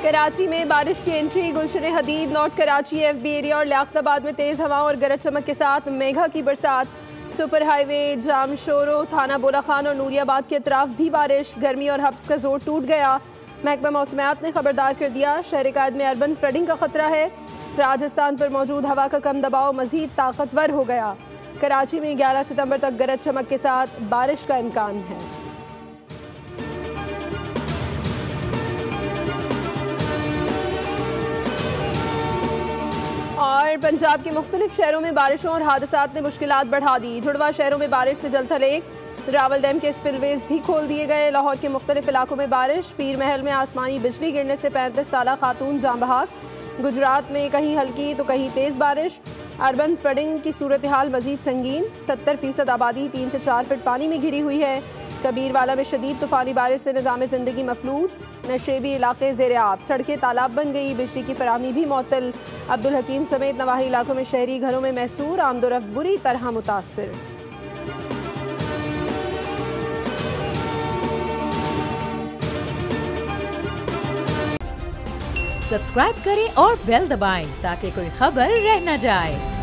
कराची में बारिश की एंट्री। गुलशन हदीद, नॉर्थ कराची, FB एरिया और लियाकताबाद में तेज़ हवाओं और गरज चमक के साथ मेघा की बरसात। सुपर हाईवे जाम शोरो, थाना बोला खान और नूरियाबाद के अतराफ भी बारिश। गर्मी और हब्स का जोर टूट गया। महकमा मौसमियात ने खबरदार कर दिया, शहर कायद में अर्बन फ्लडिंग का खतरा है। राजस्थान पर मौजूद हवा का कम दबाव मजीद ताकतवर हो गया। कराची में 11 सितंबर तक गरज चमक के साथ बारिश का इम्कान है। और पंजाब के मुख्तलिफ शहरों में बारिशों और हादसात ने मुश्किलात बढ़ा दी। जुड़वा शहरों में बारिश से जलथल एक, रावल डैम के स्पिलवेज भी खोल दिए गए। लाहौर के मुख्तलिफ इलाकों में बारिश। पीर महल में आसमानी बिजली गिरने से 35 साला खातून जाँ बहक। गुजरात में कहीं हल्की तो कहीं तेज़ बारिश। अर्बन फ्लडिंग की सूरत हाल मजीद संगीन। 70% आबादी 3 से 4 फीट पानी में घिरी हुई है। कबीरवाला में शदीद तूफानी बारिश से निज़ाम ज़िंदगी मफलूज। नशेबी इलाके ज़ेरे आब, सड़कें तालाब बन गई। बिजली की फराहमी भी मुअत्तल। अब्दुल हकीम समेत नवाही इलाकों में शहरी घरों में महसूर आमदोरफ्त बुरी तरह मुतासिर। सब्सक्राइब करें और बेल दबाएं ताकि कोई खबर रह न जाए।